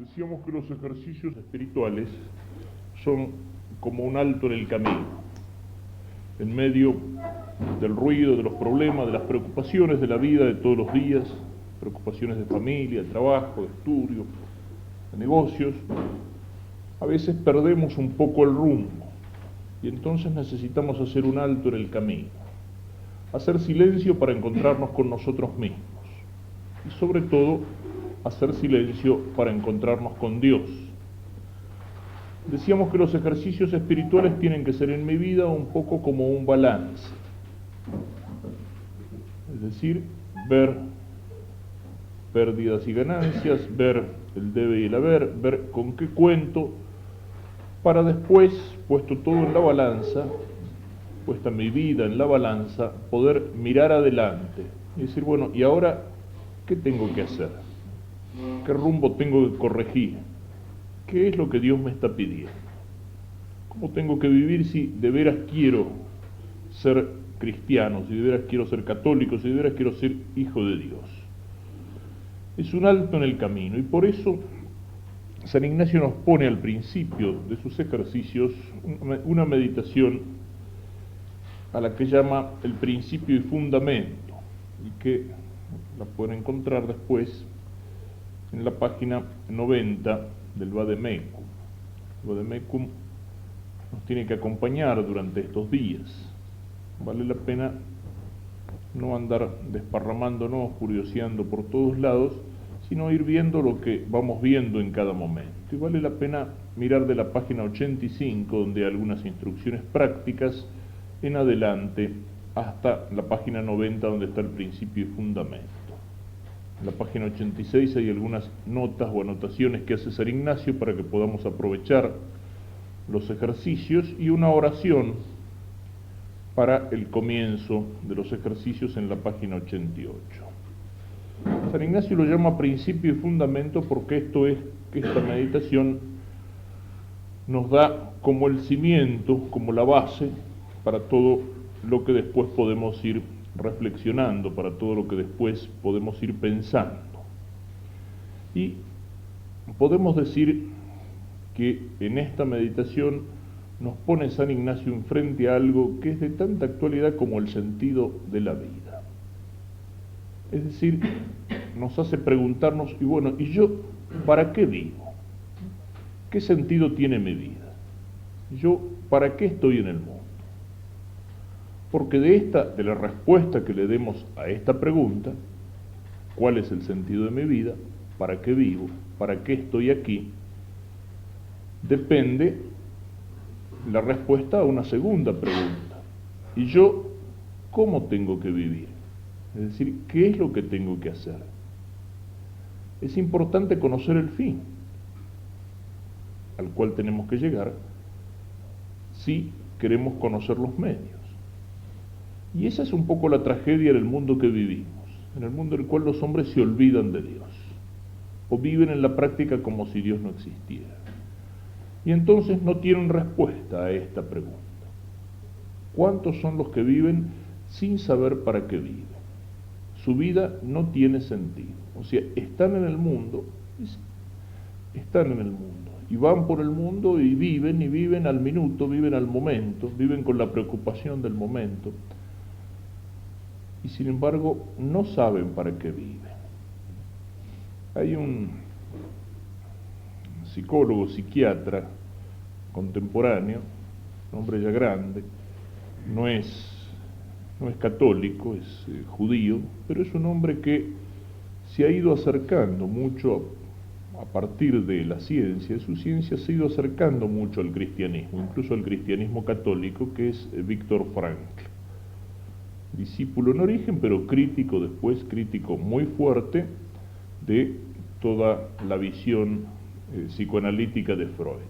Decíamos que los ejercicios espirituales son como un alto en el camino, en medio del ruido, de los problemas, de las preocupaciones de la vida de todos los días, preocupaciones de familia, de trabajo, de estudio, de negocios. A veces perdemos un poco el rumbo y entonces necesitamos hacer un alto en el camino, hacer silencio para encontrarnos con nosotros mismos y sobre todo hacer silencio para encontrarnos con Dios. Decíamos que los ejercicios espirituales tienen que ser en mi vida un poco como un balance, es decir, ver pérdidas y ganancias, ver el debe y el haber, ver con qué cuento, para después, puesto todo en la balanza, puesta mi vida en la balanza, poder mirar adelante y decir, bueno, ¿y ahora qué tengo que hacer? ¿Qué rumbo tengo que corregir? ¿Qué es lo que Dios me está pidiendo? ¿Cómo tengo que vivir si de veras quiero ser cristiano, si de veras quiero ser católico, si de veras quiero ser hijo de Dios? Es un alto en el camino y por eso San Ignacio nos pone al principio de sus ejercicios una meditación a la que llama el principio y fundamento, y que la pueden encontrar después en la página 90 del Vademecum. El Vademecum nos tiene que acompañar durante estos días. Vale la pena no andar desparramándonos, curioseando por todos lados, sino ir viendo lo que vamos viendo en cada momento. Y vale la pena mirar de la página 85, donde hay algunas instrucciones prácticas, en adelante, hasta la página 90, donde está el principio y fundamento. En la página 86 hay algunas notas o anotaciones que hace San Ignacio para que podamos aprovechar los ejercicios y una oración para el comienzo de los ejercicios en la página 88. San Ignacio lo llama principio y fundamento porque esto es que esta meditación nos da como el cimiento, como la base para todo lo que después podemos ir reflexionando, para todo lo que después podemos ir pensando. Y podemos decir que en esta meditación nos pone San Ignacio enfrente a algo que es de tanta actualidad como el sentido de la vida. Es decir, nos hace preguntarnos, y bueno, ¿y yo para qué vivo? ¿Qué sentido tiene mi vida? ¿Yo para qué estoy en el mundo? Porque de la respuesta que le demos a esta pregunta, ¿cuál es el sentido de mi vida? ¿Para qué vivo? ¿Para qué estoy aquí? Depende la respuesta a una segunda pregunta. ¿Y yo cómo tengo que vivir? Es decir, ¿qué es lo que tengo que hacer? Es importante conocer el fin al cual tenemos que llegar si queremos conocer los medios. Y esa es un poco la tragedia del mundo que vivimos, en el mundo en el cual los hombres se olvidan de Dios, o viven en la práctica como si Dios no existiera. Y entonces no tienen respuesta a esta pregunta. ¿Cuántos son los que viven sin saber para qué viven? Su vida no tiene sentido. O sea, están en el mundo, y van por el mundo y viven al minuto, viven al momento, viven con la preocupación del momento. Y sin embargo no saben para qué viven. Hay un psicólogo, psiquiatra contemporáneo, un hombre ya grande, no es católico, es judío, pero es un hombre que se ha ido acercando mucho, a partir de la ciencia, de su ciencia, se ha ido acercando mucho al cristianismo, incluso al cristianismo católico, que es Viktor Frankl. Discípulo en origen, pero crítico después, crítico muy fuerte de toda la visión psicoanalítica de Freud.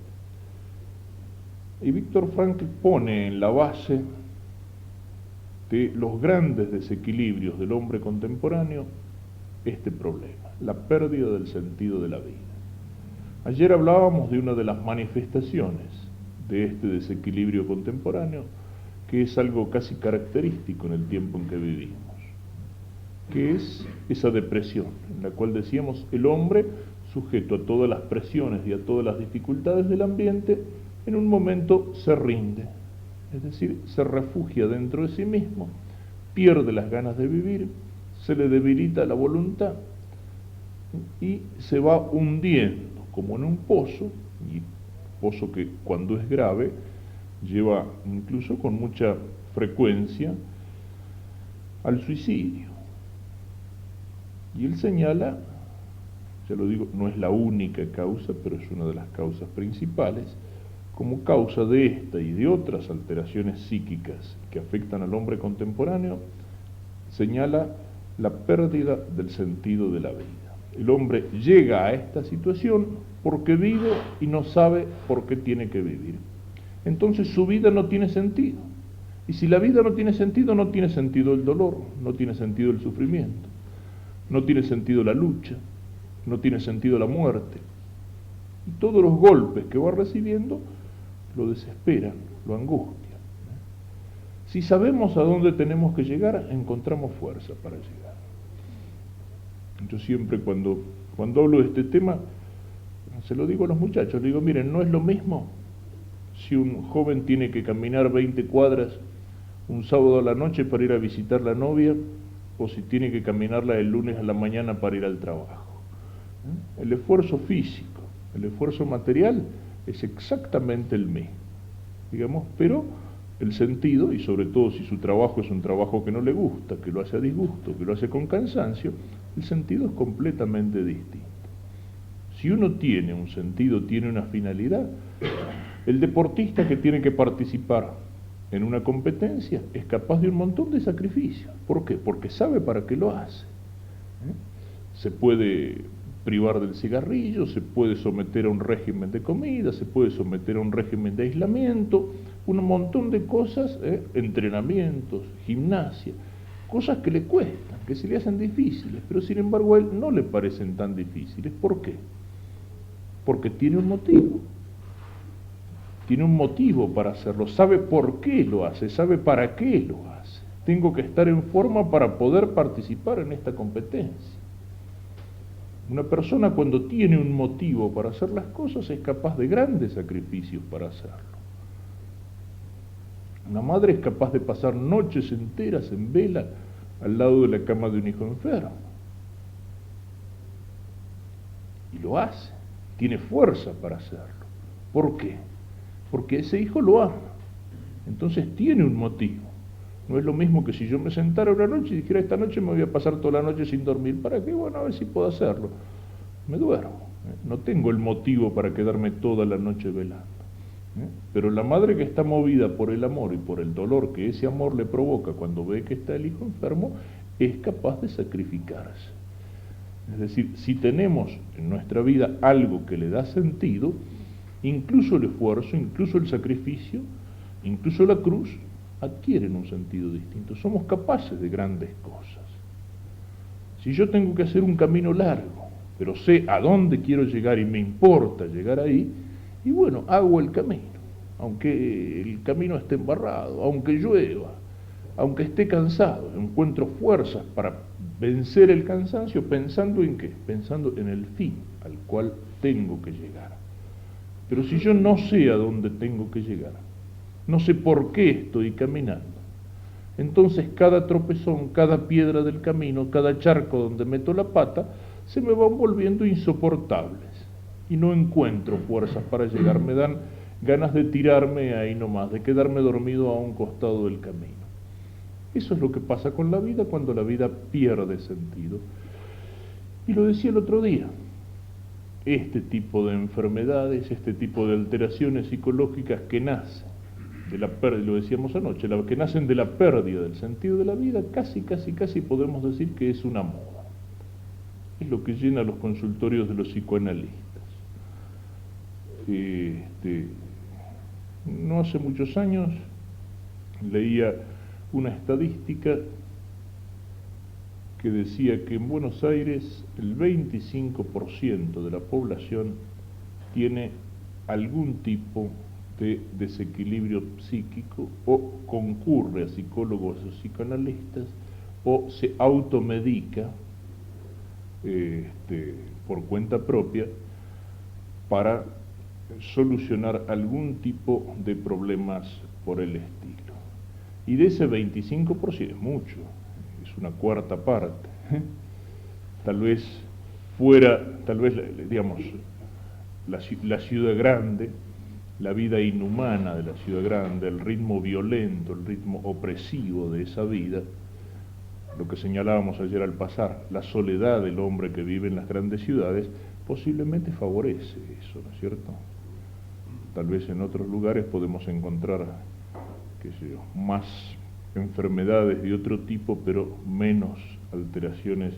Y Viktor Frankl pone en la base de los grandes desequilibrios del hombre contemporáneo este problema, la pérdida del sentido de la vida. Ayer hablábamos de una de las manifestaciones de este desequilibrio contemporáneo, que es algo casi característico en el tiempo en que vivimos, que es esa depresión, en la cual decíamos el hombre sujeto a todas las presiones y a todas las dificultades del ambiente, en un momento se rinde, es decir, se refugia dentro de sí mismo, pierde las ganas de vivir, se le debilita la voluntad y se va hundiendo como en un pozo, y pozo que cuando es grave lleva incluso con mucha frecuencia al suicidio. Y él señala, ya lo digo, no es la única causa, pero es una de las causas principales, como causa de esta y de otras alteraciones psíquicas que afectan al hombre contemporáneo, señala la pérdida del sentido de la vida. El hombre llega a esta situación porque vive y no sabe por qué tiene que vivir. Entonces su vida no tiene sentido. Y si la vida no tiene sentido el dolor, no tiene sentido el sufrimiento, no tiene sentido la lucha, no tiene sentido la muerte. Y todos los golpes que va recibiendo lo desesperan, lo angustian. Si sabemos a dónde tenemos que llegar, encontramos fuerza para llegar. Yo siempre cuando hablo de este tema, se lo digo a los muchachos, le digo, miren, no es lo mismo si un joven tiene que caminar 20 cuadras un sábado a la noche para ir a visitar la novia, o si tiene que caminarla el lunes a la mañana para ir al trabajo. El esfuerzo físico, el esfuerzo material es exactamente el mismo, digamos, pero el sentido, y sobre todo si su trabajo es un trabajo que no le gusta, que lo hace a disgusto, que lo hace con cansancio, el sentido es completamente distinto. Si uno tiene un sentido, tiene una finalidad, el deportista que tiene que participar en una competencia es capaz de un montón de sacrificios. ¿Por qué? Porque sabe para qué lo hace. Se puede privar del cigarrillo, se puede someter a un régimen de comida, se puede someter a un régimen de aislamiento, un montón de cosas, entrenamientos, gimnasia, cosas que le cuestan, que se le hacen difíciles, pero sin embargo a él no le parecen tan difíciles. ¿Por qué? Porque tiene un motivo. Tiene un motivo para hacerlo, sabe por qué lo hace, sabe para qué lo hace. Tengo que estar en forma para poder participar en esta competencia. Una persona cuando tiene un motivo para hacer las cosas es capaz de grandes sacrificios para hacerlo. Una madre es capaz de pasar noches enteras en vela al lado de la cama de un hijo enfermo. Y lo hace, tiene fuerza para hacerlo. ¿Por qué? Porque ese hijo lo ama, entonces tiene un motivo. No es lo mismo que si yo me sentara una noche y dijera, esta noche me voy a pasar toda la noche sin dormir. ¿Para qué? Bueno, a ver si puedo hacerlo. Me duermo. No tengo el motivo para quedarme toda la noche velando. Pero la madre que está movida por el amor y por el dolor que ese amor le provoca cuando ve que está el hijo enfermo, es capaz de sacrificarse. Es decir, si tenemos en nuestra vida algo que le da sentido, incluso el esfuerzo, incluso el sacrificio, incluso la cruz, adquieren un sentido distinto. Somos capaces de grandes cosas. Si yo tengo que hacer un camino largo, pero sé a dónde quiero llegar y me importa llegar ahí, y bueno, hago el camino, aunque el camino esté embarrado, aunque llueva, aunque esté cansado, encuentro fuerzas para vencer el cansancio pensando en qué, pensando en el fin al cual tengo que llegar. Pero si yo no sé a dónde tengo que llegar, no sé por qué estoy caminando, entonces cada tropezón, cada piedra del camino, cada charco donde meto la pata, se me van volviendo insoportables y no encuentro fuerzas para llegar. Me dan ganas de tirarme ahí nomás, de quedarme dormido a un costado del camino. Eso es lo que pasa con la vida cuando la vida pierde sentido. Y lo decía el otro día, este tipo de enfermedades, este tipo de alteraciones psicológicas que nacen de la pérdida, lo decíamos anoche, que nacen de la pérdida del sentido de la vida, casi podemos decir que es una moda. Es lo que llena los consultorios de los psicoanalistas. No hace muchos años leía una estadística que decía que en Buenos Aires el 25% de la población tiene algún tipo de desequilibrio psíquico o concurre a psicólogos o psicoanalistas o se automedica por cuenta propia para solucionar algún tipo de problemas por el estilo. Y de ese 25% es mucho, es una cuarta parte. Tal vez digamos, la ciudad grande, la vida inhumana de la ciudad grande, el ritmo violento, el ritmo opresivo de esa vida, lo que señalábamos ayer al pasar, la soledad del hombre que vive en las grandes ciudades, posiblemente favorece eso, ¿no es cierto? Tal vez en otros lugares podemos encontrar, qué sé yo, más enfermedades de otro tipo, pero menos alteraciones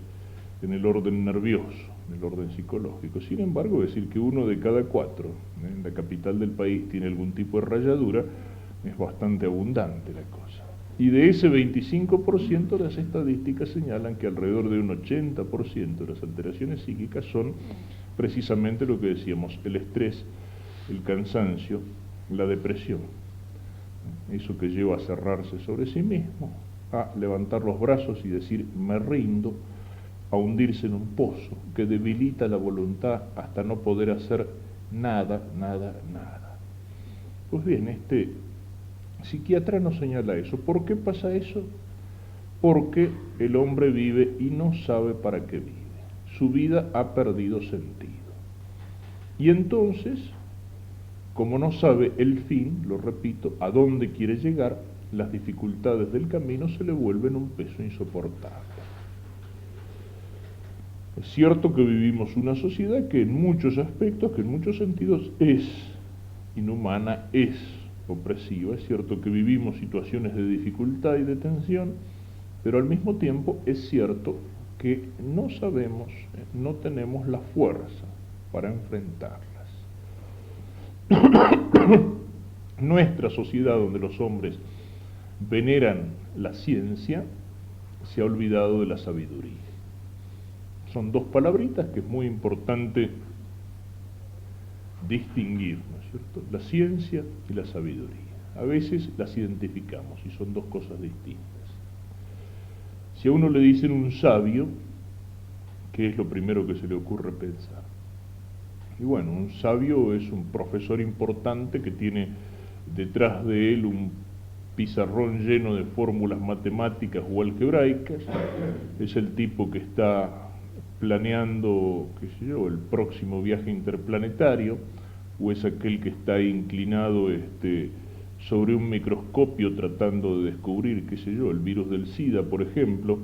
en el orden nervioso, en el orden psicológico. Sin embargo, decir que 1 de cada 4 en la capital del país tiene algún tipo de rayadura es bastante abundante la cosa. Y de ese 25%, las estadísticas señalan que alrededor de un 80% de las alteraciones psíquicas son precisamente lo que decíamos, el estrés, el cansancio, la depresión. Eso que lleva a cerrarse sobre sí mismo, a levantar los brazos y decir me rindo, a hundirse en un pozo que debilita la voluntad hasta no poder hacer nada. Pues bien, este psiquiatra nos señala eso. ¿Por qué pasa eso? Porque el hombre vive y no sabe para qué vive. Su vida ha perdido sentido. Y entonces, como no sabe el fin, lo repito, a dónde quiere llegar, las dificultades del camino se le vuelven un peso insoportable. Es cierto que vivimos una sociedad que en muchos aspectos, que en muchos sentidos es inhumana, es opresiva. Es cierto que vivimos situaciones de dificultad y de tensión, pero al mismo tiempo es cierto que no sabemos, no tenemos la fuerza para enfrentarlas. Nuestra sociedad, donde los hombres veneran la ciencia, se ha olvidado de la sabiduría. Son dos palabritas que es muy importante distinguir, ¿no es cierto? La ciencia y la sabiduría. A veces las identificamos y son dos cosas distintas. Si a uno le dicen un sabio, ¿qué es lo primero que se le ocurre pensar? Y bueno, un sabio es un profesor importante que tiene detrás de él un pizarrón lleno de fórmulas matemáticas o algebraicas. Es el tipo que está planeando, qué sé yo, el próximo viaje interplanetario, o es aquel que está inclinado sobre un microscopio tratando de descubrir, qué sé yo, el virus del SIDA, por ejemplo.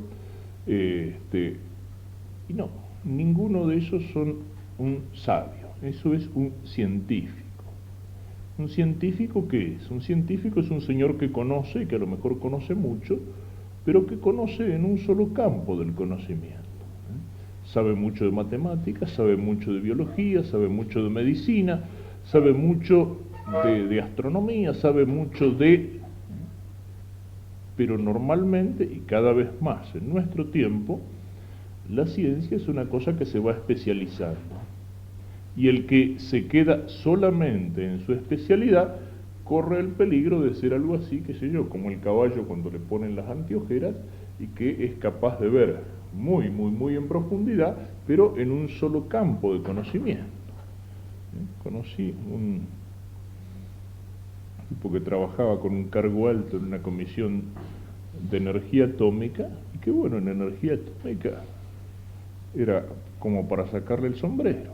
Y no, ninguno de esos son un sabio, eso es un científico. ¿Un científico qué es? Un científico es un señor que conoce, que a lo mejor conoce mucho, pero que conoce en un solo campo del conocimiento. Sabe mucho de matemáticas, sabe mucho de biología, sabe mucho de medicina, sabe mucho de astronomía, sabe mucho pero normalmente, y cada vez más en nuestro tiempo, la ciencia es una cosa que se va especializando. Y el que se queda solamente en su especialidad corre el peligro de ser algo así, qué sé yo, como el caballo cuando le ponen las anteojeras y que es capaz de ver muy en profundidad, pero en un solo campo de conocimiento. Conocí un tipo que trabajaba con un cargo alto en una comisión de energía atómica, y que bueno, en energía atómica era como para sacarle el sombrero,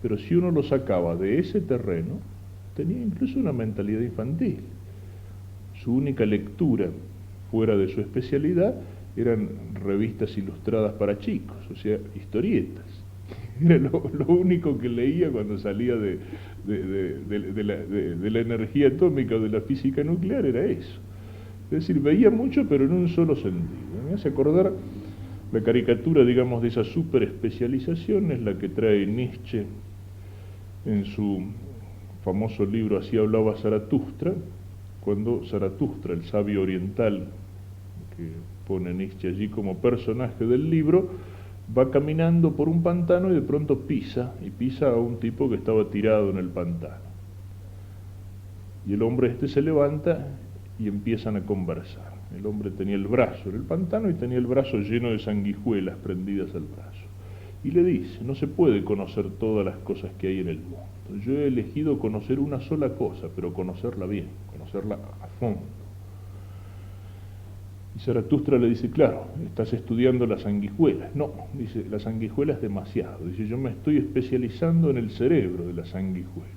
pero si uno lo sacaba de ese terreno, tenía incluso una mentalidad infantil. Su única lectura fuera de su especialidad eran revistas ilustradas para chicos, o sea, historietas. Era lo único que leía cuando salía de la energía atómica o de la física nuclear, era eso. Es decir, veía mucho, pero en un solo sentido. Me hace acordar la caricatura, digamos, de esa superespecialización, es la que trae Nietzsche en su famoso libro Así hablaba Zaratustra, cuando Zaratustra, el sabio oriental, que pone Nietzsche allí como personaje del libro, va caminando por un pantano y de pronto pisa a un tipo que estaba tirado en el pantano. Y el hombre se levanta y empiezan a conversar. El hombre tenía el brazo en el pantano y tenía el brazo lleno de sanguijuelas prendidas al brazo. Y le dice, no se puede conocer todas las cosas que hay en el mundo. Yo he elegido conocer una sola cosa, pero conocerla bien, conocerla a fondo. Y Zaratustra le dice, claro, estás estudiando las sanguijuelas. No, dice, la sanguijuela es demasiado. Dice, yo me estoy especializando en el cerebro de la sanguijuela.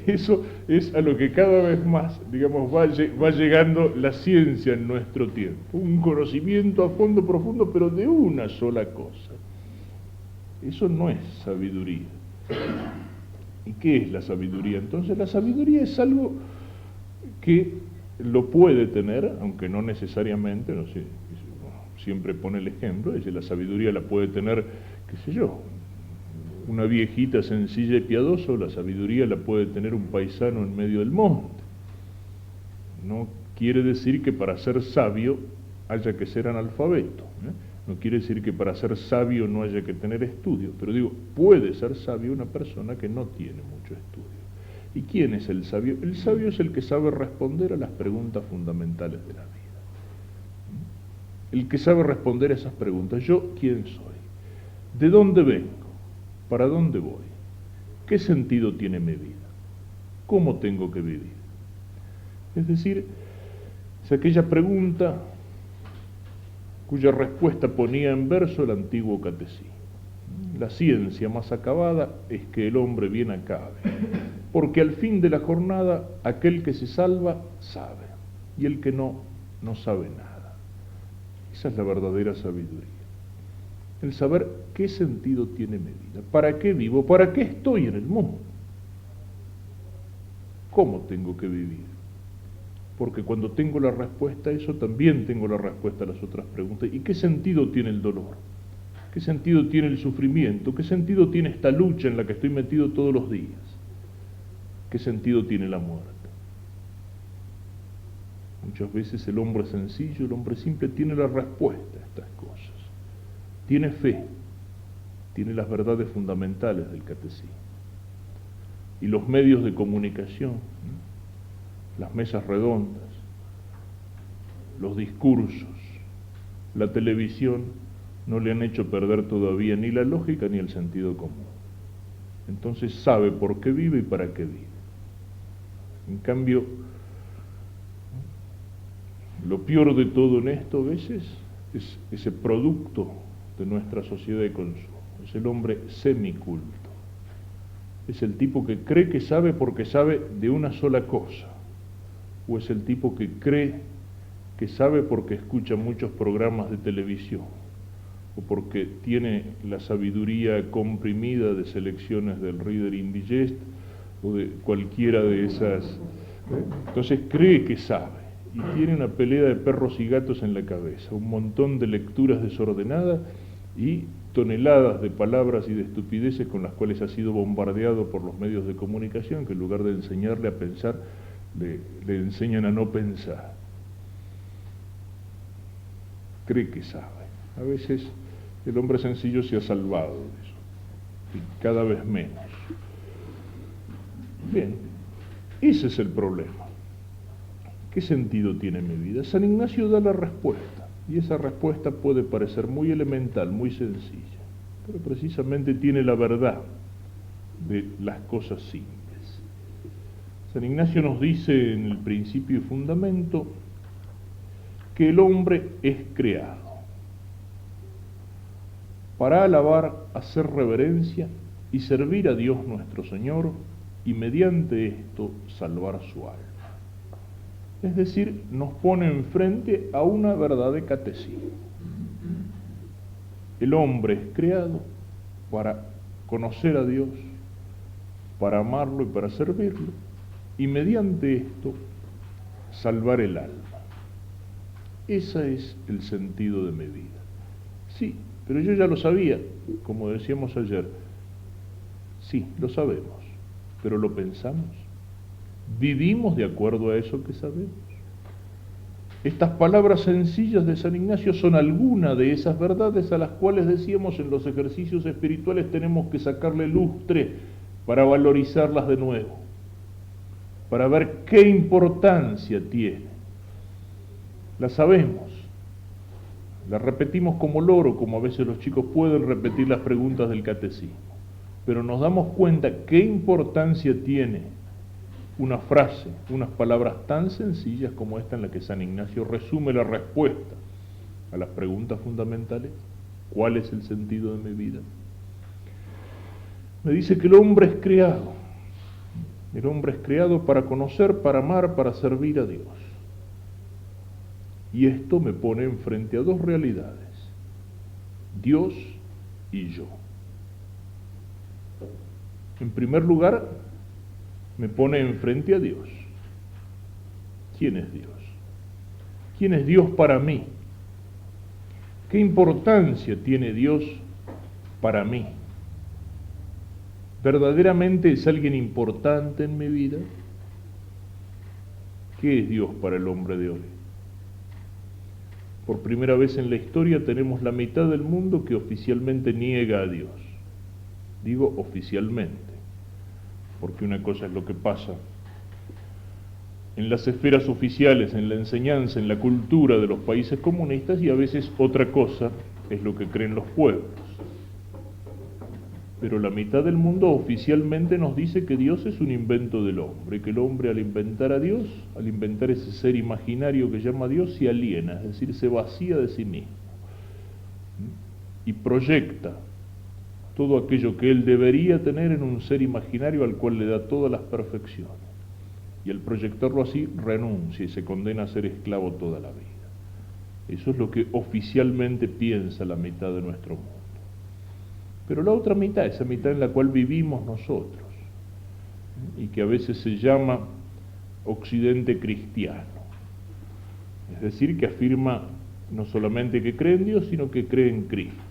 Eso es a lo que cada vez más, digamos, va llegando la ciencia en nuestro tiempo. Un conocimiento a fondo profundo, pero de una sola cosa. Eso no es sabiduría. ¿Y qué es la sabiduría? Entonces, la sabiduría es algo que lo puede tener, aunque no necesariamente, no sé, siempre pone el ejemplo, dice, la sabiduría la puede tener, qué sé yo, una viejita sencilla y piadosa, o la sabiduría la puede tener un paisano en medio del monte. No quiere decir que para ser sabio haya que ser analfabeto, ¿eh? No quiere decir que para ser sabio no haya que tener estudio, pero digo, puede ser sabio una persona que no tiene mucho estudio. ¿Y quién es el sabio? El sabio es el que sabe responder a las preguntas fundamentales de la vida. El que sabe responder a esas preguntas. ¿Yo quién soy? ¿De dónde vengo? ¿Para dónde voy? ¿Qué sentido tiene mi vida? ¿Cómo tengo que vivir? Es decir, es aquella pregunta cuya respuesta ponía en verso el antiguo catecismo. La ciencia más acabada es que el hombre bien acabe, porque al fin de la jornada aquel que se salva sabe, y el que no, no sabe nada. Esa es la verdadera sabiduría. El saber qué sentido tiene mi vida, para qué vivo, para qué estoy en el mundo, cómo tengo que vivir. Porque cuando tengo la respuesta a eso, también tengo la respuesta a las otras preguntas. ¿Y qué sentido tiene el dolor? ¿Qué sentido tiene el sufrimiento? ¿Qué sentido tiene esta lucha en la que estoy metido todos los días? ¿Qué sentido tiene la muerte? Muchas veces el hombre sencillo, el hombre simple, tiene la respuesta a estas cosas. Tiene fe, tiene las verdades fundamentales del catecismo. Y los medios de comunicación, las mesas redondas, los discursos, la televisión, no le han hecho perder todavía ni la lógica ni el sentido común. Entonces sabe por qué vive y para qué vive. En cambio, lo peor de todo en esto a veces es ese producto de nuestra sociedad de consumo. Es el hombre semiculto. Es el tipo que cree que sabe porque sabe de una sola cosa. O es el tipo que cree que sabe porque escucha muchos programas de televisión. O porque tiene la sabiduría comprimida de selecciones del Reader Digest o de cualquiera de esas. Entonces cree que sabe y tiene una pelea de perros y gatos en la cabeza, un montón de lecturas desordenadas y toneladas de palabras y de estupideces con las cuales ha sido bombardeado por los medios de comunicación, que en lugar de enseñarle a pensar, le enseñan a no pensar. Cree que sabe. A veces el hombre sencillo se ha salvado de eso, y cada vez menos. Bien, ese es el problema. ¿Qué sentido tiene mi vida? San Ignacio da la respuesta, y esa respuesta puede parecer muy elemental, muy sencilla, pero precisamente tiene la verdad de las cosas simples. San Ignacio nos dice en el Principio y Fundamento que el hombre es creado para alabar, hacer reverencia y servir a Dios nuestro Señor, y mediante esto salvar su alma. Es decir, nos pone enfrente a una verdad de catecismo. El hombre es creado para conocer a Dios, para amarlo y para servirlo, y mediante esto salvar el alma. Ese es el sentido de mi vida. Sí, pero yo ya lo sabía, como decíamos ayer. Sí, lo sabemos, pero lo pensamos. ¿Vivimos de acuerdo a eso que sabemos? Estas palabras sencillas de San Ignacio son algunas de esas verdades a las cuales decíamos en los ejercicios espirituales tenemos que sacarle lustre para valorizarlas de nuevo, para ver qué importancia tiene. Las sabemos, La repetimos como loro, como a veces los chicos pueden repetir las preguntas del catecismo. Pero nos damos cuenta qué importancia tiene una frase, unas palabras tan sencillas como esta en la que San Ignacio resume la respuesta a las preguntas fundamentales. ¿Cuál es el sentido de mi vida? Me dice que el hombre es creado. El hombre es creado para conocer, para amar, para servir a Dios. Y esto me pone enfrente a dos realidades: Dios y yo. En primer lugar, me pone enfrente a Dios. ¿Quién es Dios? ¿Quién es Dios para mí? ¿Qué importancia tiene Dios para mí? ¿Verdaderamente es alguien importante en mi vida? ¿Qué es Dios para el hombre de hoy? Por primera vez en la historia tenemos la mitad del mundo que oficialmente niega a Dios. Digo oficialmente, porque una cosa es lo que pasa en las esferas oficiales, en la enseñanza, en la cultura de los países comunistas, y a veces otra cosa es lo que creen los pueblos. Pero la mitad del mundo oficialmente nos dice que Dios es un invento del hombre, que el hombre al inventar a Dios, al inventar ese ser imaginario que llama Dios, se aliena, es decir, se vacía de sí mismo y proyecta todo aquello que él debería tener en un ser imaginario al cual le da todas las perfecciones. Y al proyectarlo así, renuncia y se condena a ser esclavo toda la vida. Eso es lo que oficialmente piensa la mitad de nuestro mundo. Pero la otra mitad, esa mitad en la cual vivimos nosotros, y que a veces se llama Occidente cristiano, es decir, que afirma no solamente que cree en Dios, sino que cree en Cristo.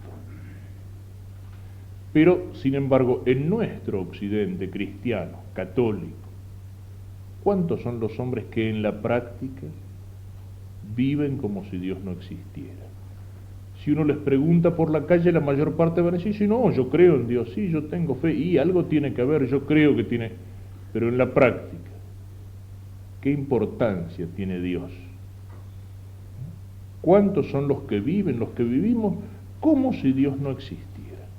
Pero, sin embargo, en nuestro Occidente cristiano, católico, ¿cuántos son los hombres que en la práctica viven como si Dios no existiera? Si uno les pregunta por la calle, la mayor parte van a decir, sí, no, yo creo en Dios, sí, yo tengo fe, y algo tiene que haber, yo creo que tiene, pero en la práctica, ¿qué importancia tiene Dios? ¿Cuántos son los que viven, los que vivimos, como si Dios no existiera?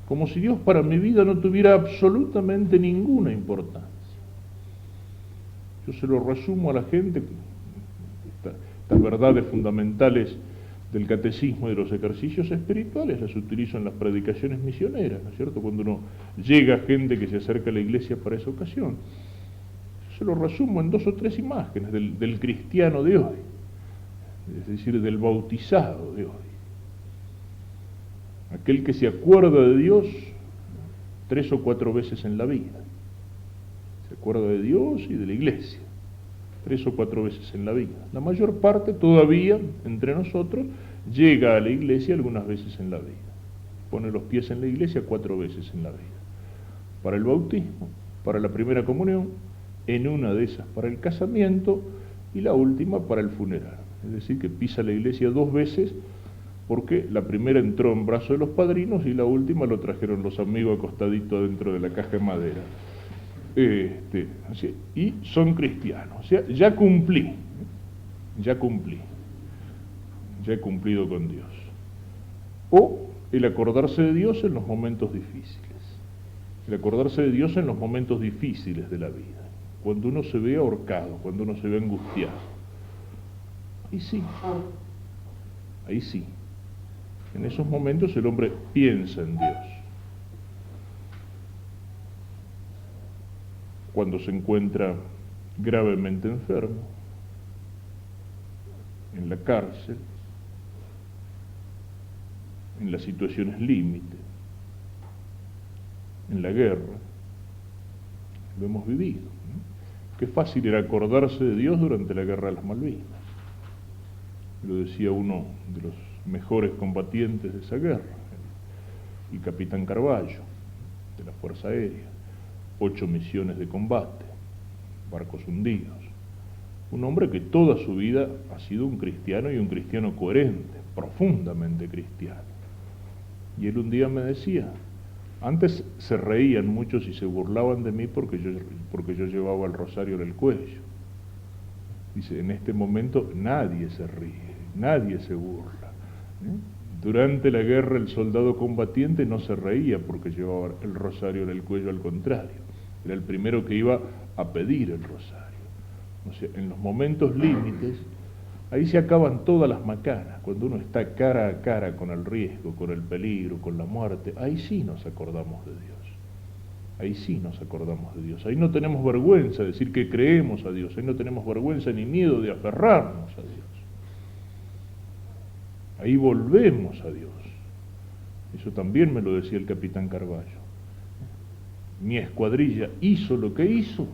Como si Dios para mi vida no tuviera absolutamente ninguna importancia. Yo se lo resumo a la gente, estas verdades fundamentales del catecismo y de los ejercicios espirituales las utilizo en las predicaciones misioneras, ¿no es cierto? Cuando uno llega a gente que se acerca a la iglesia para esa ocasión, se lo resumo en 2 o 3 imágenes del cristiano de hoy, es decir, del bautizado de hoy. Aquel que se acuerda de Dios 3 o 4 veces en la vida. Se acuerda de Dios y de la iglesia 3 o 4 veces en la vida. La mayor parte todavía, entre nosotros, llega a la iglesia algunas veces en la vida. Pone los pies en la iglesia 4 veces en la vida. Para el bautismo, para la primera comunión, en una de esas para el casamiento y la última para el funeral. Es decir, que pisa la iglesia 2 veces porque la primera entró en brazos de los padrinos y la última lo trajeron los amigos acostaditos dentro de la caja de madera. Y son cristianos, o sea, ya he cumplido con Dios. O el acordarse de Dios en los momentos difíciles, el acordarse de Dios en los momentos difíciles de la vida, cuando uno se ve ahorcado, cuando uno se ve angustiado. Ahí sí, en esos momentos el hombre piensa en Dios. Cuando se encuentra gravemente enfermo, en la cárcel, en las situaciones límite, en la guerra, lo hemos vivido. Qué fácil era acordarse de Dios durante la guerra de las Malvinas. Lo decía uno de los mejores combatientes de esa guerra, el capitán Carballo, de la Fuerza Aérea. 8 misiones de combate, barcos hundidos. Un hombre que toda su vida ha sido un cristiano y un cristiano coherente, profundamente cristiano. Y él un día me decía, antes se reían muchos y se burlaban de mí porque yo llevaba el rosario en el cuello. Dice, en este momento nadie se ríe, nadie se burla. Durante la guerra el soldado combatiente no se reía porque llevaba el rosario en el cuello, al contrario. Era el primero que iba a pedir el rosario. O sea, en los momentos límites, ahí se acaban todas las macanas. Cuando uno está cara a cara con el riesgo, con el peligro, con la muerte, ahí sí nos acordamos de Dios. Ahí sí nos acordamos de Dios. Ahí no tenemos vergüenza de decir que creemos a Dios. Ahí no tenemos vergüenza ni miedo de aferrarnos a Dios. Ahí volvemos a Dios. Eso también me lo decía el capitán Carballo. Mi escuadrilla hizo lo que hizo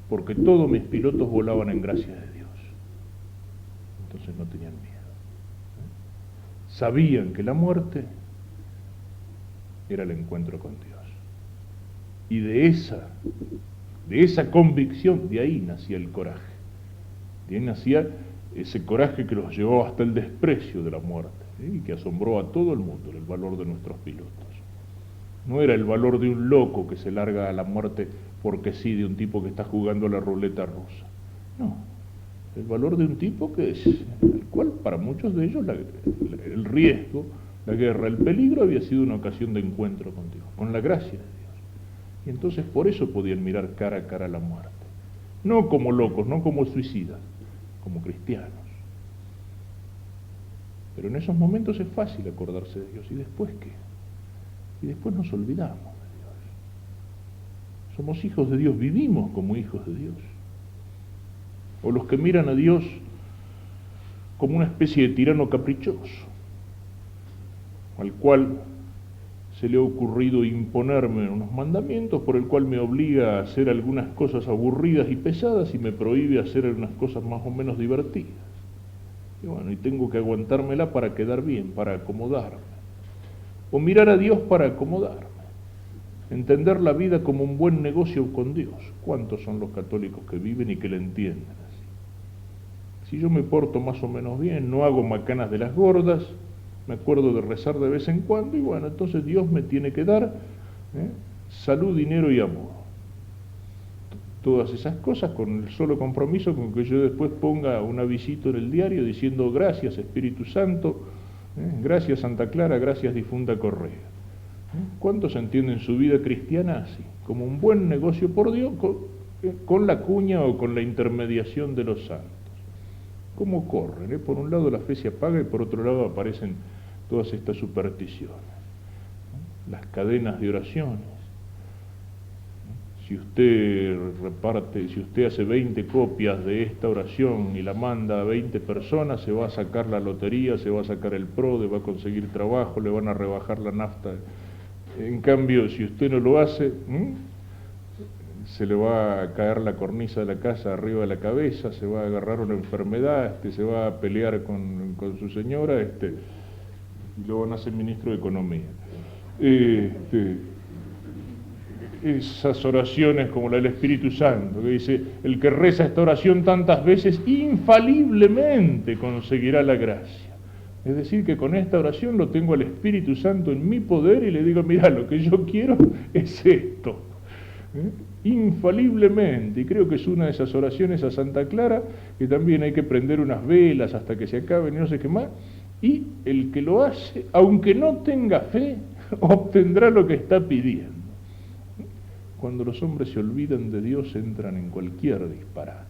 porque todos mis pilotos volaban en gracia de Dios. Entonces no tenían miedo. Sabían que la muerte era el encuentro con Dios. Y de esa convicción, de ahí nacía el coraje. De ahí nacía ese coraje que los llevó hasta el desprecio de la muerte, y que asombró a todo el mundo, el valor de nuestros pilotos. No era el valor de un loco que se larga a la muerte porque sí, de un tipo que está jugando a la ruleta rusa. No, el valor de un tipo que es, el cual para muchos de ellos el riesgo, la guerra, el peligro había sido una ocasión de encuentro con Dios, con la gracia de Dios. Y entonces por eso podían mirar cara a cara a la muerte. No como locos, no como suicidas, como cristianos. Pero en esos momentos es fácil acordarse de Dios. ¿Y después qué? Y después nos olvidamos de Dios. Somos hijos de Dios, vivimos como hijos de Dios. O los que miran a Dios como una especie de tirano caprichoso, al cual se le ha ocurrido imponerme unos mandamientos por el cual me obliga a hacer algunas cosas aburridas y pesadas y me prohíbe hacer algunas cosas más o menos divertidas. Y bueno, y tengo que aguantármela para quedar bien, para acomodarme. O mirar a Dios para acomodarme. Entender la vida como un buen negocio con Dios. ¿Cuántos son los católicos que viven y que la entienden así? Si yo me porto más o menos bien, no hago macanas de las gordas, me acuerdo de rezar de vez en cuando, y bueno, entonces Dios me tiene que dar salud, dinero y amor. Todas esas cosas con el solo compromiso con que yo después ponga un avisito en el diario diciendo gracias Espíritu Santo, gracias Santa Clara, gracias difunta Correa. ¿Cuántos entienden su vida cristiana así? Como un buen negocio por Dios, con la cuña o con la intermediación de los santos. ¿Cómo corren? Por un lado la fe se apaga y por otro lado aparecen todas estas supersticiones. Las cadenas de oraciones. Si usted hace 20 copias de esta oración y la manda a 20 personas, se va a sacar la lotería, se va a sacar el PRODE, va a conseguir trabajo, le van a rebajar la nafta. En cambio, si usted no lo hace, se le va a caer la cornisa de la casa arriba de la cabeza, se va a agarrar una enfermedad, se va a pelear con su señora, y lo van a hacer ministro de Economía. Esas oraciones como la del Espíritu Santo, que dice, el que reza esta oración tantas veces, infaliblemente conseguirá la gracia. Es decir, que con esta oración lo tengo al Espíritu Santo en mi poder y le digo, mira, lo que yo quiero es esto. Infaliblemente, y creo que es una de esas oraciones a Santa Clara, que también hay que prender unas velas hasta que se acaben y no sé qué más, y el que lo hace, aunque no tenga fe, obtendrá lo que está pidiendo. Cuando los hombres se olvidan de Dios entran en cualquier disparate.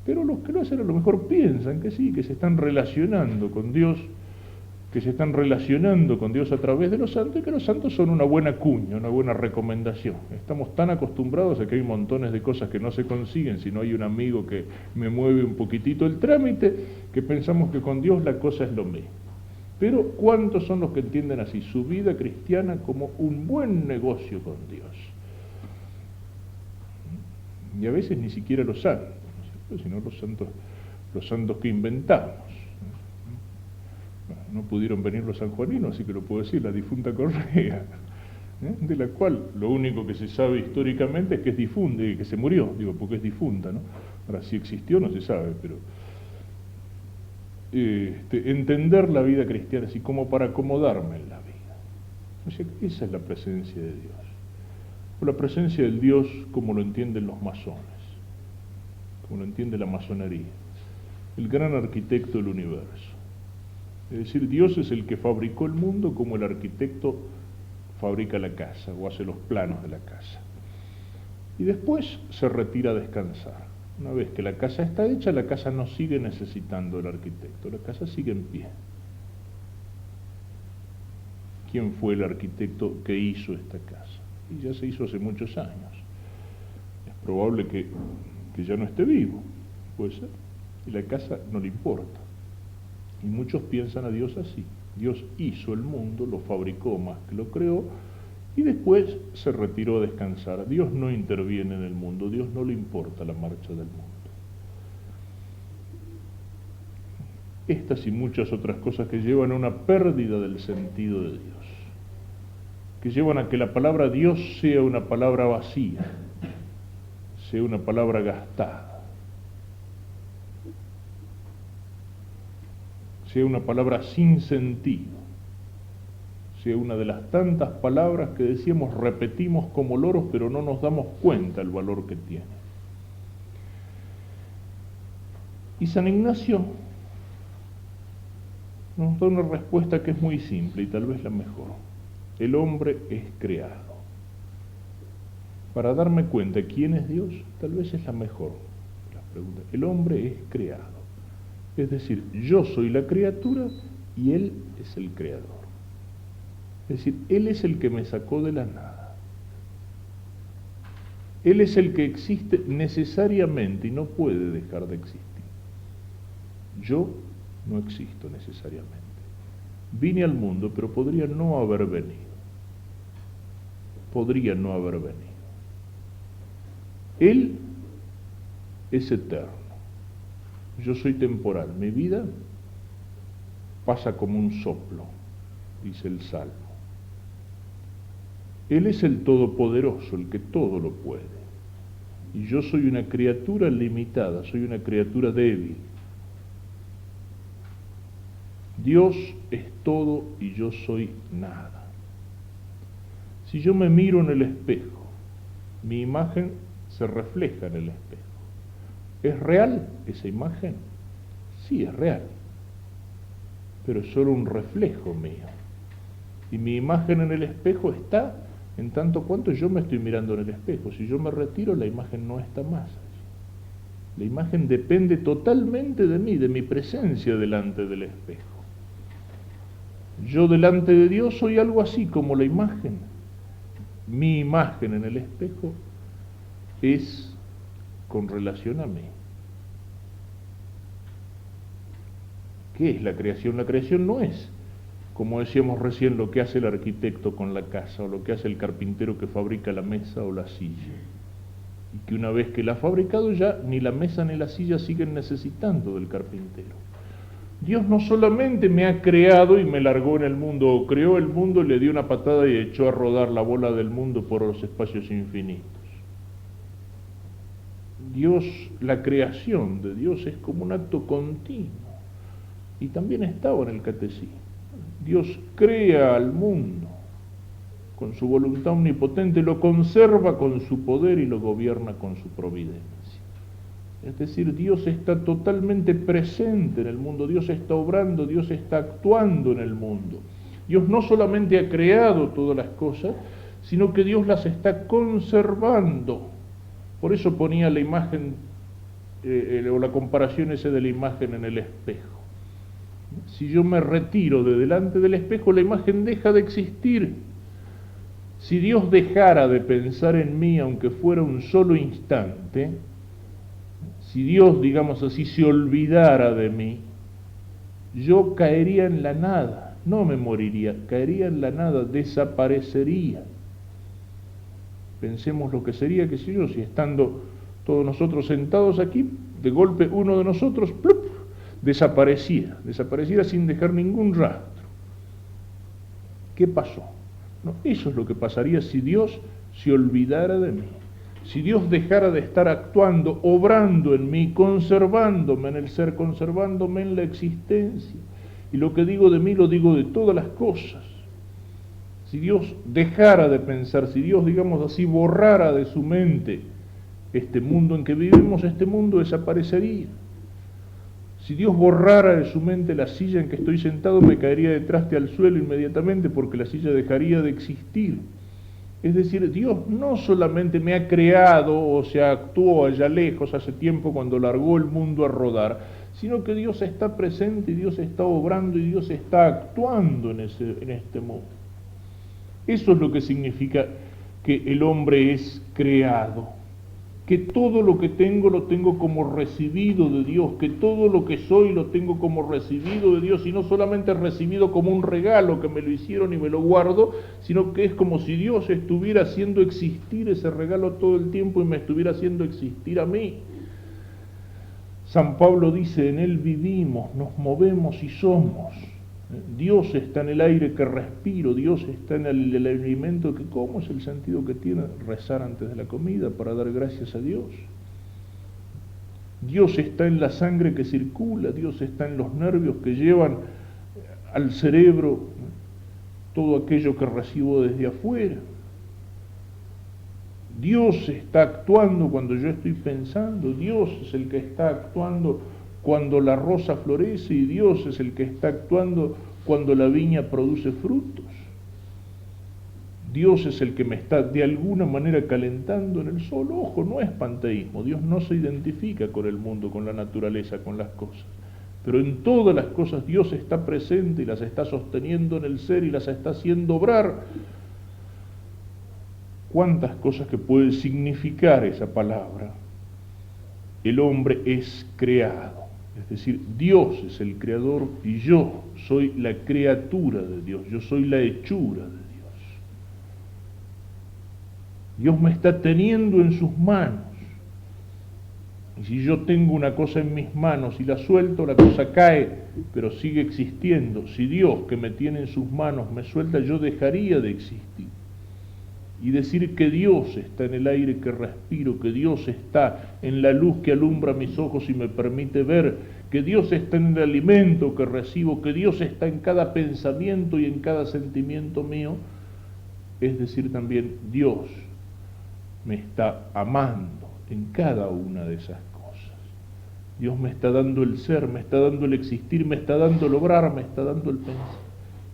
Pero los que lo hacen a lo mejor piensan que sí, que se están relacionando con Dios, a través de los santos, y que los santos son una buena cuña, una buena recomendación. Estamos tan acostumbrados a que hay montones de cosas que no se consiguen si no hay un amigo que me mueve un poquitito el trámite, que pensamos que con Dios la cosa es lo mismo. Pero ¿cuántos son los que entienden así su vida cristiana como un buen negocio con Dios? Y a veces ni siquiera los santos, ¿no es cierto? Sino los santos que inventamos. No pudieron venir los sanjuaninos, así que lo puedo decir, la difunta Correa, de la cual lo único que se sabe históricamente es que es difunta y que se murió, digo, porque es difunta, ¿no? Ahora, si existió no se sabe, pero entender la vida cristiana así como para acomodarme en la vida. O sea, esa es la presencia de Dios. O la presencia del Dios como lo entienden los masones, como lo entiende la masonería, el gran arquitecto del universo. Es decir, Dios es el que fabricó el mundo como el arquitecto fabrica la casa o hace los planos de la casa. Y después se retira a descansar. Una vez que la casa está hecha, la casa no sigue necesitando el arquitecto, la casa sigue en pie. ¿Quién fue el arquitecto que hizo esta casa? Y ya se hizo hace muchos años. Es probable que ya no esté vivo, puede ser. Y la casa no le importa. Y muchos piensan a Dios así. Dios hizo el mundo, lo fabricó más que lo creó, y después se retiró a descansar. Dios no interviene en el mundo, Dios no le importa la marcha del mundo. Estas y muchas otras cosas que llevan a una pérdida del sentido de Dios, que llevan a que la palabra Dios sea una palabra vacía, sea una palabra gastada, sea una palabra sin sentido, sea una de las tantas palabras que decíamos, repetimos como loros, pero no nos damos cuenta el valor que tiene. Y San Ignacio nos da una respuesta que es muy simple y tal vez la mejor. El hombre es creado. Para darme cuenta quién es Dios, tal vez es la mejor de las preguntas. El hombre es creado. Es decir, yo soy la criatura y Él es el creador. Es decir, Él es el que me sacó de la nada. Él es el que existe necesariamente y no puede dejar de existir. Yo no existo necesariamente. Vine al mundo, pero podría no haber venido. Podría no haber venido. Él es eterno. Yo soy temporal. Mi vida pasa como un soplo, dice el Salmo. Él es el Todopoderoso, el que todo lo puede. Y yo soy una criatura limitada, soy una criatura débil. Dios es todo y yo soy nada. Si yo me miro en el espejo, mi imagen se refleja en el espejo. ¿Es real esa imagen? Sí, es real, pero es solo un reflejo mío. Y mi imagen en el espejo está en tanto cuanto yo me estoy mirando en el espejo. Si yo me retiro, la imagen no está más allí. La imagen depende totalmente de mí, de mi presencia delante del espejo. Yo delante de Dios soy algo así como la imagen. Mi imagen en el espejo es con relación a mí. ¿Qué es la creación? La creación no es, como decíamos recién, lo que hace el arquitecto con la casa o lo que hace el carpintero que fabrica la mesa o la silla. Y que una vez que la ha fabricado ya ni la mesa ni la silla siguen necesitando del carpintero. Dios no solamente me ha creado y me largó en el mundo, o creó el mundo, le dio una patada y echó a rodar la bola del mundo por los espacios infinitos. Dios, la creación de Dios es como un acto continuo. Y también estaba en el catecismo. Dios crea al mundo con su voluntad omnipotente, lo conserva con su poder y lo gobierna con su providencia. Es decir, Dios está totalmente presente en el mundo, Dios está obrando, Dios está actuando en el mundo. Dios no solamente ha creado todas las cosas, sino que Dios las está conservando. Por eso ponía la imagen, o la comparación esa de la imagen en el espejo. Si yo me retiro de delante del espejo, la imagen deja de existir. Si Dios dejara de pensar en mí, aunque fuera un solo instante, si Dios, digamos así, se olvidara de mí, yo caería en la nada, no me moriría, caería en la nada, desaparecería. Pensemos lo que sería, qué sé yo, si estando todos nosotros sentados aquí, de golpe uno de nosotros, ¡plup!, desapareciera sin dejar ningún rastro. ¿Qué pasó? No, eso es lo que pasaría si Dios se olvidara de mí. Si Dios dejara de estar actuando, obrando en mí, conservándome en el ser, conservándome en la existencia. Y lo que digo de mí lo digo de todas las cosas. Si Dios dejara de pensar, si Dios, digamos así, borrara de su mente este mundo en que vivimos, este mundo desaparecería. Si Dios borrara de su mente la silla en que estoy sentado, me caería de traste al suelo inmediatamente porque la silla dejaría de existir. Es decir, Dios no solamente me ha creado o se actuó allá lejos hace tiempo cuando largó el mundo a rodar, sino que Dios está presente y Dios está obrando y Dios está actuando en este mundo. Eso es lo que significa que el hombre es creado, que todo lo que tengo lo tengo como recibido de Dios, que todo lo que soy lo tengo como recibido de Dios, y no solamente recibido como un regalo que me lo hicieron y me lo guardo, sino que es como si Dios estuviera haciendo existir ese regalo todo el tiempo y me estuviera haciendo existir a mí. San Pablo dice, en Él vivimos, nos movemos y somos. Dios está en el aire que respiro, Dios está en el alimento que como. Es el sentido que tiene rezar antes de la comida para dar gracias a Dios. Dios está en la sangre que circula, Dios está en los nervios que llevan al cerebro todo aquello que recibo desde afuera. Dios está actuando cuando yo estoy pensando, Dios es el que está actuando cuando la rosa florece y Dios es el que está actuando cuando la viña produce frutos. Dios es el que me está de alguna manera calentando en el sol. Ojo, no es panteísmo, Dios no se identifica con el mundo, con la naturaleza, con las cosas. Pero en todas las cosas Dios está presente y las está sosteniendo en el ser y las está haciendo obrar. ¿Cuántas cosas que puede significar esa palabra? El hombre es creado. Es decir, Dios es el creador y yo soy la criatura de Dios, yo soy la hechura de Dios. Dios me está teniendo en sus manos. Y si yo tengo una cosa en mis manos y la suelto, la cosa cae, pero sigue existiendo. Si Dios que me tiene en sus manos me suelta, yo dejaría de existir. Y decir que Dios está en el aire que respiro, que Dios está en la luz que alumbra mis ojos y me permite ver, que Dios está en el alimento que recibo, que Dios está en cada pensamiento y en cada sentimiento mío, es decir también Dios me está amando en cada una de esas cosas. Dios me está dando el ser, me está dando el existir, me está dando el obrar, me está dando el pensar.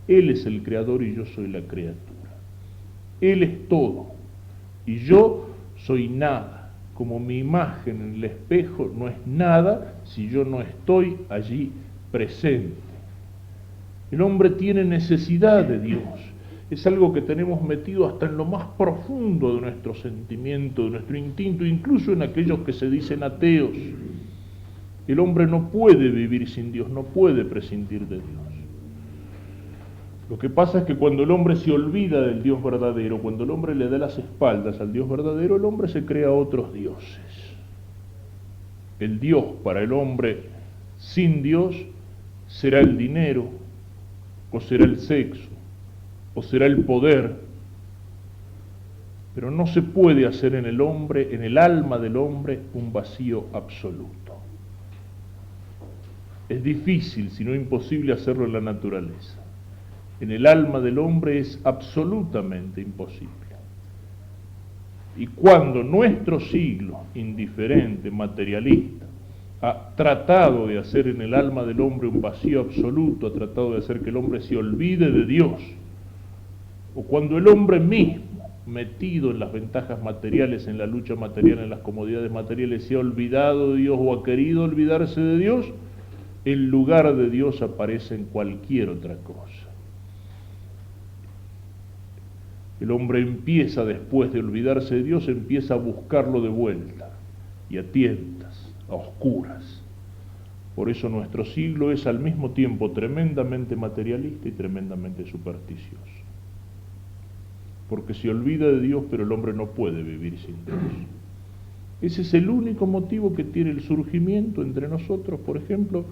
Él es el creador y yo soy la criatura. Él es todo y yo soy nada, como mi imagen en el espejo no es nada si yo no estoy allí presente. El hombre tiene necesidad de Dios, es algo que tenemos metido hasta en lo más profundo de nuestro sentimiento, de nuestro instinto, incluso en aquellos que se dicen ateos. El hombre no puede vivir sin Dios, no puede prescindir de Dios. Lo que pasa es que cuando el hombre se olvida del Dios verdadero, cuando el hombre le da las espaldas al Dios verdadero, el hombre se crea otros dioses. El Dios para el hombre sin Dios será el dinero, o será el sexo, o será el poder. Pero no se puede hacer en el hombre, en el alma del hombre, un vacío absoluto. Es difícil, si no imposible, hacerlo en la naturaleza. En el alma del hombre es absolutamente imposible. Y cuando nuestro siglo, indiferente, materialista, ha tratado de hacer en el alma del hombre un vacío absoluto, ha tratado de hacer que el hombre se olvide de Dios, o cuando el hombre mismo, metido en las ventajas materiales, en la lucha material, en las comodidades materiales, se ha olvidado de Dios o ha querido olvidarse de Dios, el lugar de Dios aparece en cualquier otra cosa. El hombre empieza, después de olvidarse de Dios, empieza a buscarlo de vuelta, y a tientas, a oscuras. Por eso nuestro siglo es al mismo tiempo tremendamente materialista y tremendamente supersticioso. Porque se olvida de Dios, pero el hombre no puede vivir sin Dios. Ese es el único motivo que tiene el surgimiento entre nosotros, por ejemplo,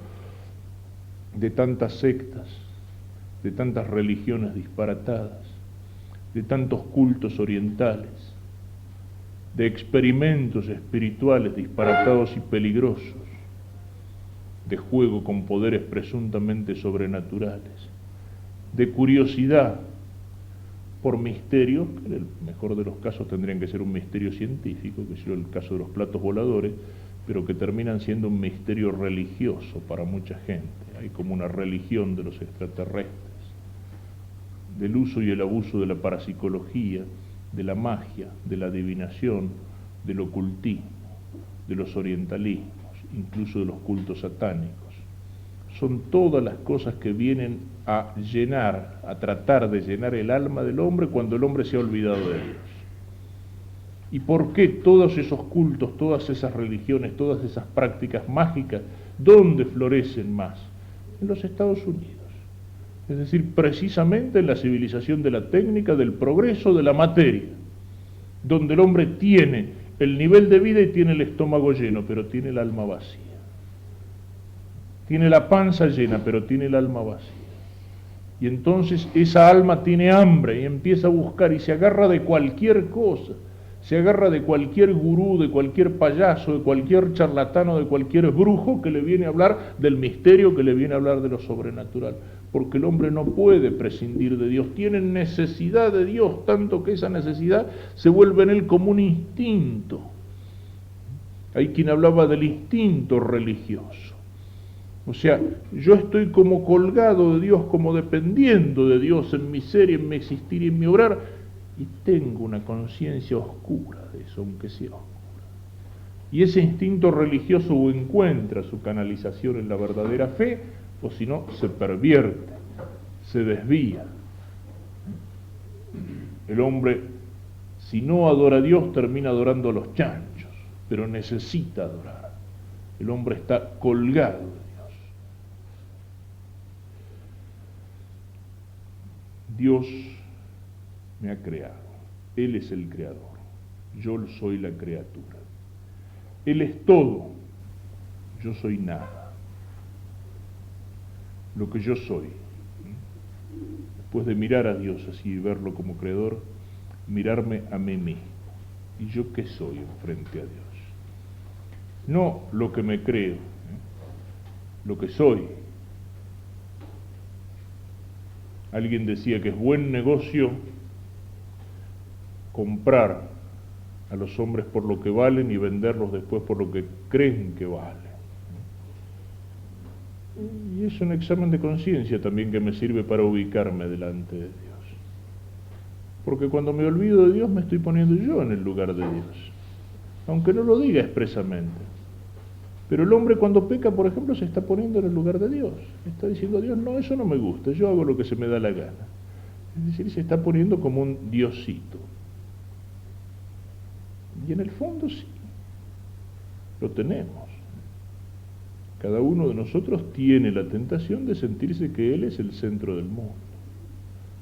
de tantas sectas, de tantas religiones disparatadas, de tantos cultos orientales, de experimentos espirituales disparatados y peligrosos, de juego con poderes presuntamente sobrenaturales, de curiosidad por misterios, que en el mejor de los casos tendrían que ser un misterio científico, que es el caso de los platos voladores, pero que terminan siendo un misterio religioso para mucha gente. Hay como una religión de los extraterrestres, del uso y el abuso de la parapsicología, de la magia, de la adivinación, del ocultismo, de los orientalismos, incluso de los cultos satánicos. Son todas las cosas que vienen a llenar, a tratar de llenar el alma del hombre cuando el hombre se ha olvidado de Dios. ¿Y por qué todos esos cultos, todas esas religiones, todas esas prácticas mágicas, dónde florecen más? En los Estados Unidos. Es decir, precisamente en la civilización de la técnica, del progreso, de la materia, donde el hombre tiene el nivel de vida y tiene el estómago lleno, pero tiene el alma vacía. Tiene la panza llena, pero tiene el alma vacía. Y entonces esa alma tiene hambre y empieza a buscar y se agarra de cualquier cosa. Se agarra de cualquier gurú, de cualquier payaso, de cualquier charlatano, de cualquier brujo que le viene a hablar del misterio, que le viene a hablar de lo sobrenatural. Porque el hombre no puede prescindir de Dios, tiene necesidad de Dios, tanto que esa necesidad se vuelve en él como un instinto. Hay quien hablaba del instinto religioso. O sea, yo estoy como colgado de Dios, como dependiendo de Dios en mi ser, en mi existir y en mi obrar, y tengo una conciencia oscura de eso, aunque sea oscura. Y ese instinto religioso o encuentra su canalización en la verdadera fe, o si no, se pervierte, se desvía. El hombre, si no adora a Dios, termina adorando a los chanchos, pero necesita adorar. El hombre está colgado de Dios. Dios me ha creado, Él es el creador, yo soy la criatura. Él es todo, yo soy nada. Lo que yo soy. Después de mirar a Dios así y verlo como creador, mirarme a mí mismo. ¿Y yo qué soy frente a Dios? No lo que me creo, lo que soy. Alguien decía que es buen negocio comprar a los hombres por lo que valen y venderlos después por lo que creen que valen. Y es un examen de conciencia también que me sirve para ubicarme delante de Dios. Porque cuando me olvido de Dios me estoy poniendo yo en el lugar de Dios, aunque no lo diga expresamente. Pero el hombre cuando peca, por ejemplo, se está poniendo en el lugar de Dios. Está diciendo a Dios, no, eso no me gusta, yo hago lo que se me da la gana. Es decir, se está poniendo como un diosito. Y en el fondo sí, lo tenemos. Cada uno de nosotros tiene la tentación de sentirse que Él es el centro del mundo.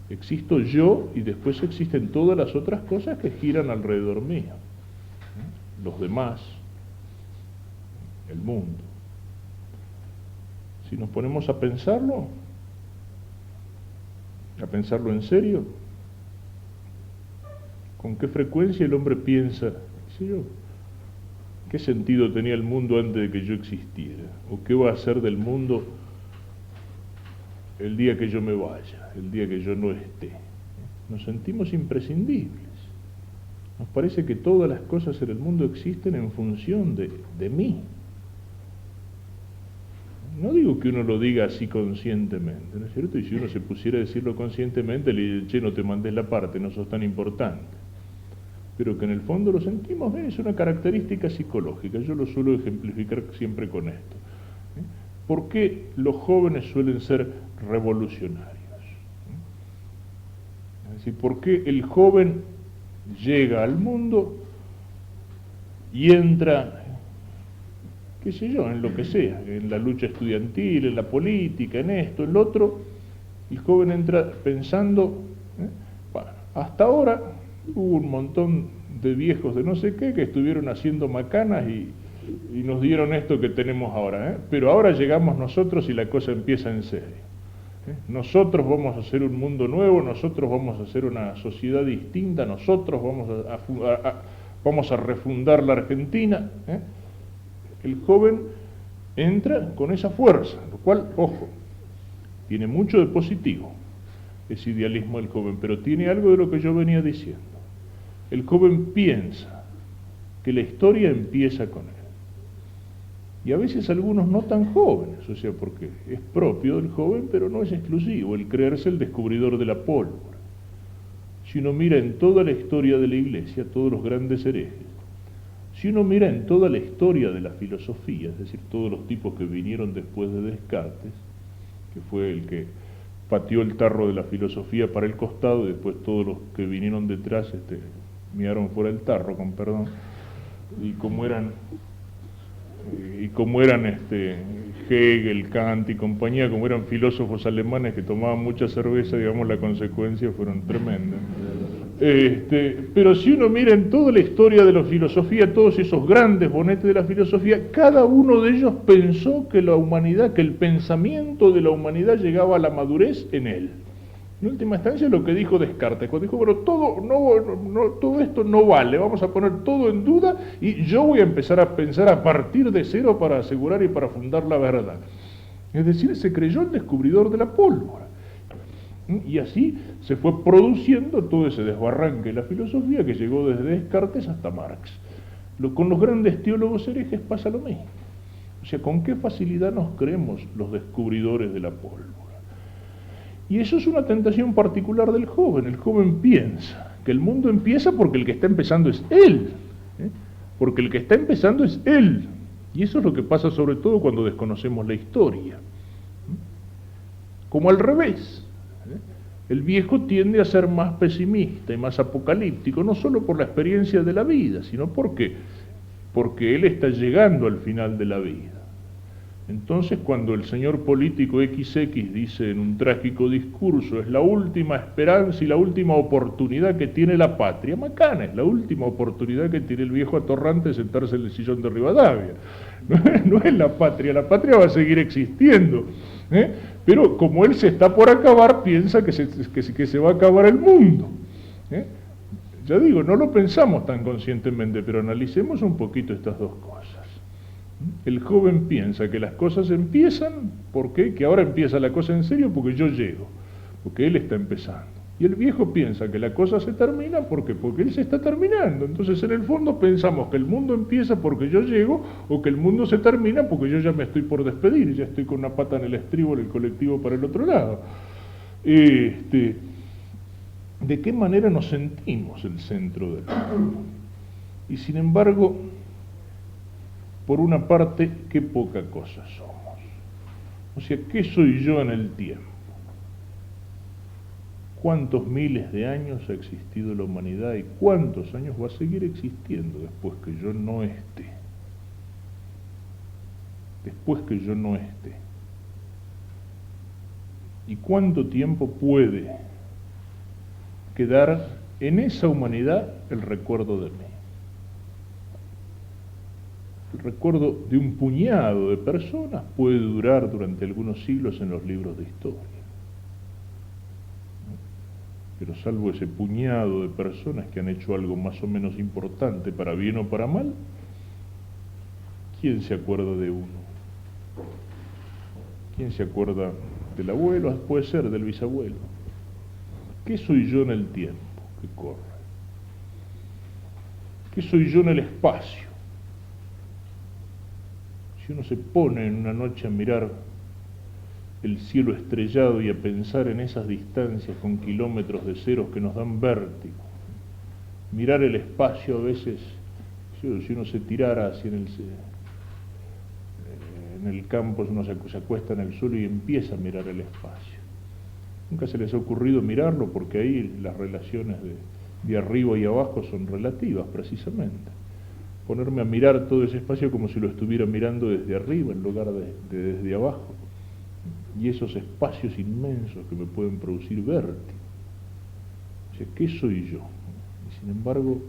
Existo yo y después existen todas las otras cosas que giran alrededor mío. Los demás, el mundo. Si nos ponemos a pensarlo en serio, ¿con qué frecuencia el hombre piensa, qué sentido tenía el mundo antes de que yo existiera? ¿O qué va a hacer del mundo el día que yo me vaya, el día que yo no esté? Nos sentimos imprescindibles. Nos parece que todas las cosas en el mundo existen en función de mí. No digo que uno lo diga así conscientemente, ¿no es cierto? Y si uno se pusiera a decirlo conscientemente, le dice, che, no te mandes la parte, no sos tan importante. Pero que en el fondo lo sentimos, es una característica psicológica. Yo lo suelo ejemplificar siempre con esto. ¿Por qué los jóvenes suelen ser revolucionarios? Es decir, ¿por qué el joven llega al mundo y entra, qué sé yo, en lo que sea, en la lucha estudiantil, en la política, en esto, en lo otro? El joven entra pensando, bueno, hasta ahora hubo un montón de viejos de no sé qué que estuvieron haciendo macanas y nos dieron esto que tenemos ahora, pero ahora llegamos nosotros y la cosa empieza en serio. Nosotros vamos a hacer un mundo nuevo, nosotros vamos a hacer una sociedad distinta, nosotros vamos a refundar la Argentina. El joven entra con esa fuerza, lo cual, ojo, tiene mucho de positivo, ese idealismo del joven, pero tiene algo de lo que yo venía diciendo. El joven piensa que la historia empieza con él. y a veces algunos no tan jóvenes, o sea, porque es propio del joven, pero no es exclusivo, el creerse el descubridor de la pólvora. Si uno mira en toda la historia de la Iglesia, todos los grandes herejes, si uno mira en toda la historia de la filosofía, es decir, todos los tipos que vinieron después de Descartes, que fue el que pateó el tarro de la filosofía para el costado, y después todos los que vinieron detrás miraron fuera el tarro, con perdón, y como eran Hegel, Kant y compañía, como eran filósofos alemanes que tomaban mucha cerveza, digamos, las consecuencias fueron tremendas. Pero si uno mira en toda la historia de la filosofía, todos esos grandes bonetes de la filosofía, cada uno de ellos pensó que la humanidad, que el pensamiento de la humanidad llegaba a la madurez en él. En última instancia, lo que dijo Descartes, cuando dijo, bueno, todo esto no vale, vamos a poner todo en duda y yo voy a empezar a pensar a partir de cero para asegurar y para fundar la verdad. Es decir, se creyó el descubridor de la pólvora. Y así se fue produciendo todo ese desbarranque de la filosofía que llegó desde Descartes hasta Marx. Con los grandes teólogos herejes pasa lo mismo. O sea, ¿con qué facilidad nos creemos los descubridores de la pólvora? Y eso es una tentación particular del joven. El joven piensa que el mundo empieza porque el que está empezando es él. Porque el que está empezando es él. Y eso es lo que pasa sobre todo cuando desconocemos la historia. Como al revés. El viejo tiende a ser más pesimista y más apocalíptico, no solo por la experiencia de la vida, sino porque él está llegando al final de la vida. Entonces, cuando el señor político XX dice en un trágico discurso, es la última esperanza y la última oportunidad que tiene la patria, macana, es la última oportunidad que tiene el viejo atorrante de sentarse en el sillón de Rivadavia. No es la patria va a seguir existiendo. Pero como él se está por acabar, piensa que se va a acabar el mundo. Ya digo, no lo pensamos tan conscientemente, pero analicemos un poquito estas dos cosas. El joven piensa que las cosas empiezan, ¿por qué? Que ahora empieza la cosa en serio porque yo llego, porque él está empezando. Y el viejo piensa que la cosa se termina, ¿por qué? Porque él se está terminando. Entonces en el fondo pensamos que el mundo empieza porque yo llego, o que el mundo se termina porque yo ya me estoy por despedir, ya estoy con una pata en el estribo del colectivo para el otro lado. ¿De qué manera nos sentimos el centro del mundo? Y sin embargo, por una parte, qué poca cosa somos. O sea, ¿qué soy yo en el tiempo? ¿Cuántos miles de años ha existido la humanidad y cuántos años va a seguir existiendo después que yo no esté? Después que yo no esté. ¿Y cuánto tiempo puede quedar en esa humanidad el recuerdo de mí? El recuerdo de un puñado de personas puede durar durante algunos siglos en los libros de historia. Pero salvo ese puñado de personas que han hecho algo más o menos importante, para bien o para mal, ¿quién se acuerda de uno? ¿Quién se acuerda del abuelo? Puede ser del bisabuelo. ¿Qué soy yo en el tiempo que corre? ¿Qué soy yo en el espacio? Si uno se pone en una noche a mirar el cielo estrellado y a pensar en esas distancias con kilómetros de ceros que nos dan vértigo, mirar el espacio a veces, si uno se tirara así en el campo, uno se acuesta en el suelo y empieza a mirar el espacio. Nunca se les ha ocurrido mirarlo porque ahí las relaciones de arriba y abajo son relativas precisamente. Ponerme a mirar todo ese espacio como si lo estuviera mirando desde arriba en lugar de desde abajo. Y esos espacios inmensos que me pueden producir vértigo. O sea, ¿qué soy yo? Y sin embargo,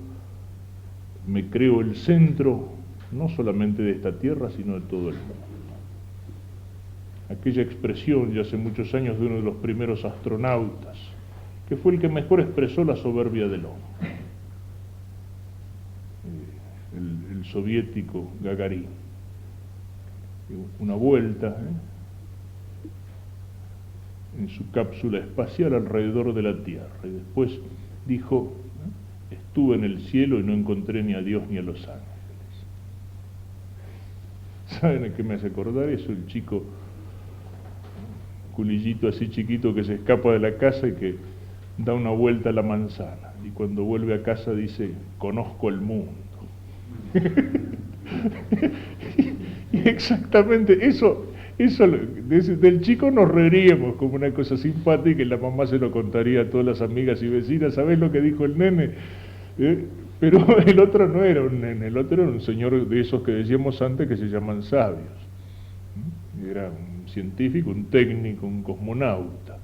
me creo el centro no solamente de esta tierra, sino de todo el mundo. Aquella expresión ya hace muchos años de uno de los primeros astronautas, que fue el que mejor expresó la soberbia del hombre. El soviético Gagarin. Una vuelta en su cápsula espacial alrededor de la Tierra. Y después dijo, estuve en el cielo y no encontré ni a Dios ni a los ángeles. ¿Saben a qué me hace acordar eso? El chico, culillito así chiquito que se escapa de la casa y que da una vuelta a la manzana. Y cuando vuelve a casa dice, conozco el mundo. Y exactamente eso del chico nos reiríamos como una cosa simpática y la mamá se lo contaría a todas las amigas y vecinas. ¿Sabés lo que dijo el nene? Pero el otro no era un nene, el otro era un señor de esos que decíamos antes que se llaman sabios. Era un científico, un técnico, un cosmonauta.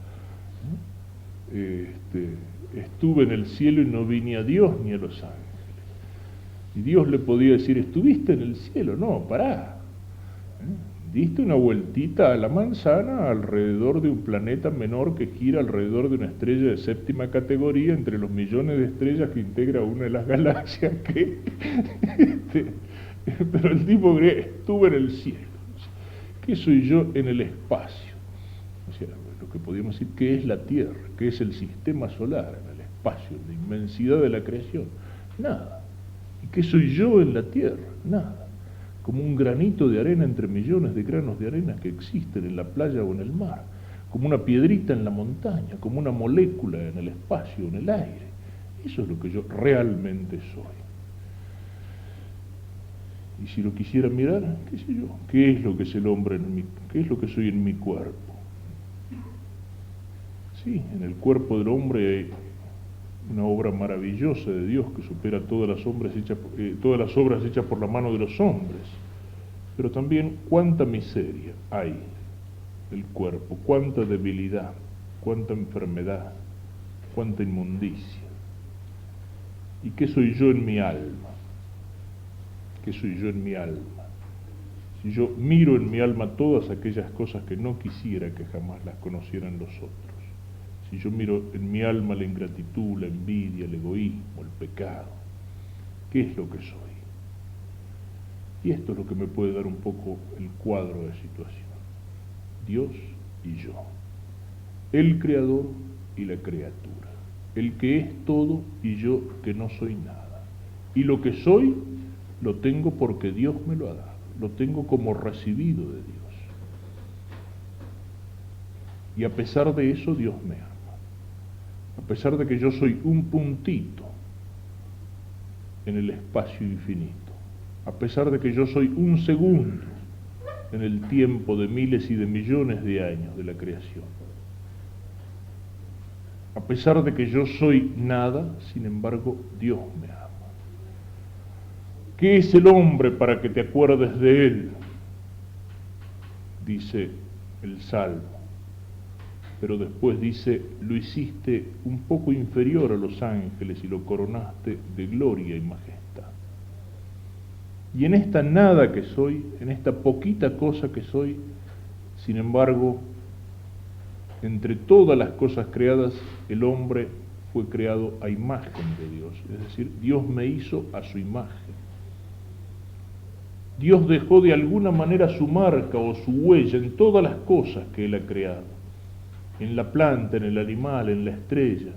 Estuve en el cielo y no vi ni a Dios ni a los ángeles. Y Dios le podía decir, ¿estuviste en el cielo? No, pará. Diste una vueltita a la manzana alrededor de un planeta menor que gira alrededor de una estrella de séptima categoría entre los millones de estrellas que integra una de las galaxias que... pero el tipo cree, estuve en el cielo. ¿Qué soy yo en el espacio? O sea, lo que podríamos decir, ¿qué es la Tierra? ¿Qué es el sistema solar en el espacio, en la inmensidad de la creación? Nada. ¿Y qué soy yo en la Tierra? Nada. Como un granito de arena entre millones de granos de arena que existen en la playa o en el mar, como una piedrita en la montaña, como una molécula en el espacio, en el aire. Eso es lo que yo realmente soy. Y si lo quisiera mirar, qué sé yo, ¿qué es lo que es el hombre qué es lo que soy en mi cuerpo? Sí, en el cuerpo del hombre hay una obra maravillosa de Dios que supera todas las obras hechas por la mano de los hombres. Pero también cuánta miseria hay en el cuerpo, cuánta debilidad, cuánta enfermedad, cuánta inmundicia. ¿Y qué soy yo en mi alma? ¿Qué soy yo en mi alma? Si yo miro en mi alma todas aquellas cosas que no quisiera que jamás las conocieran los otros. Si yo miro en mi alma la ingratitud, la envidia, el egoísmo, el pecado, ¿qué es lo que soy? Y esto es lo que me puede dar un poco el cuadro de situación. Dios y yo. El creador y la criatura. El que es todo y yo que no soy nada. Y lo que soy lo tengo porque Dios me lo ha dado. Lo tengo como recibido de Dios. Y a pesar de eso Dios me ama. A pesar de que yo soy un puntito en el espacio infinito, a pesar de que yo soy un segundo en el tiempo de miles y de millones de años de la creación, a pesar de que yo soy nada, sin embargo, Dios me ama. ¿Qué es el hombre para que te acuerdes de él? Dice el Salmo. Pero después dice, lo hiciste un poco inferior a los ángeles y lo coronaste de gloria y majestad. Y en esta nada que soy, en esta poquita cosa que soy, sin embargo, entre todas las cosas creadas, el hombre fue creado a imagen de Dios. Es decir, Dios me hizo a su imagen. Dios dejó de alguna manera su marca o su huella en todas las cosas que Él ha creado. En la planta, en el animal, en la estrella.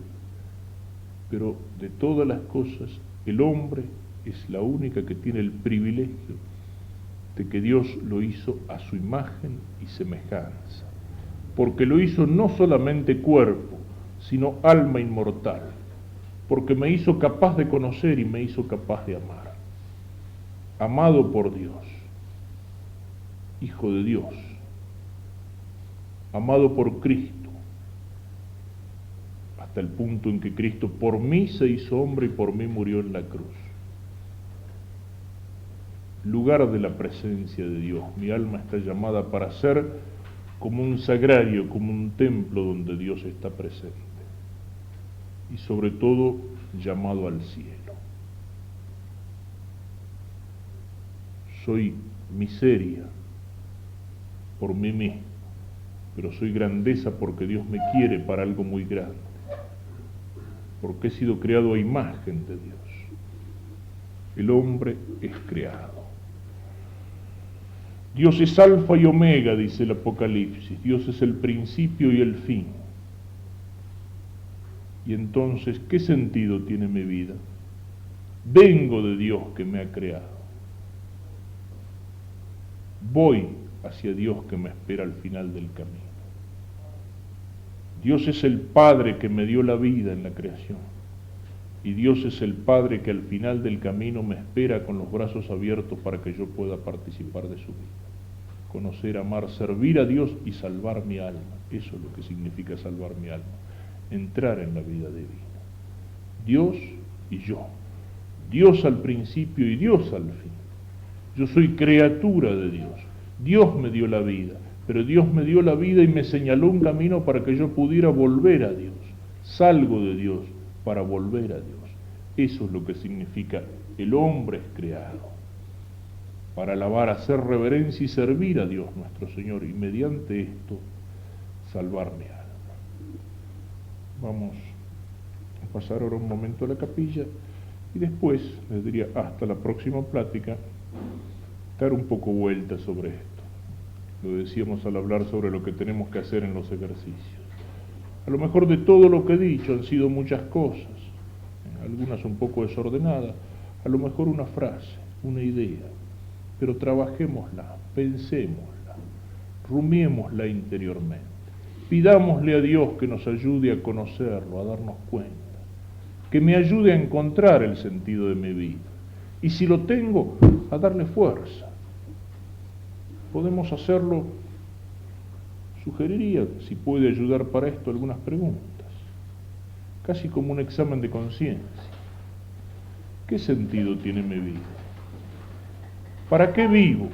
Pero de todas las cosas, el hombre es la única que tiene el privilegio de que Dios lo hizo a su imagen y semejanza. Porque lo hizo no solamente cuerpo, sino alma inmortal. Porque me hizo capaz de conocer y me hizo capaz de amar. Amado por Dios, Hijo de Dios, amado por Cristo, hasta el punto en que Cristo por mí se hizo hombre y por mí murió en la cruz. Lugar de la presencia de Dios. Mi alma está llamada para ser como un sagrario, como un templo donde Dios está presente. Y sobre todo, llamado al cielo. Soy miseria por mí mismo, pero soy grandeza porque Dios me quiere para algo muy grande. Porque he sido creado a imagen de Dios. El hombre es creado. Dios es alfa y omega, dice el Apocalipsis. Dios es el principio y el fin. Y entonces, ¿qué sentido tiene mi vida? Vengo de Dios que me ha creado. voy hacia Dios que me espera al final del camino. Dios es el Padre que me dio la vida en la creación. Y Dios es el Padre que al final del camino me espera con los brazos abiertos para que yo pueda participar de su vida. Conocer, amar, servir a Dios y salvar mi alma. Eso es lo que significa salvar mi alma. Entrar en la vida divina. Dios y yo. Dios al principio y Dios al fin. Yo soy criatura de Dios. Dios me dio la vida, pero Dios me dio la vida y me señaló un camino para que yo pudiera volver a Dios. Salgo de Dios para volver a Dios. Eso es lo que significa el hombre es creado. Para alabar, hacer reverencia y servir a Dios nuestro Señor, y mediante esto salvar mi alma. Vamos a pasar ahora un momento a la capilla y después, les diría hasta la próxima plática, dar un poco vuelta sobre esto. Lo decíamos al hablar sobre lo que tenemos que hacer en los ejercicios. A lo mejor de todo lo que he dicho han sido muchas cosas, algunas un poco desordenadas, a lo mejor una frase, una idea, pero trabajémosla, pensémosla, rumiémosla interiormente. Pidámosle a Dios que nos ayude a conocerlo, a darnos cuenta, que me ayude a encontrar el sentido de mi vida. Y si lo tengo, a darle fuerza. Podemos hacerlo, sugeriría, si puede ayudar para esto, algunas preguntas, casi como un examen de conciencia. ¿Qué sentido tiene mi vida? ¿Para qué vivo?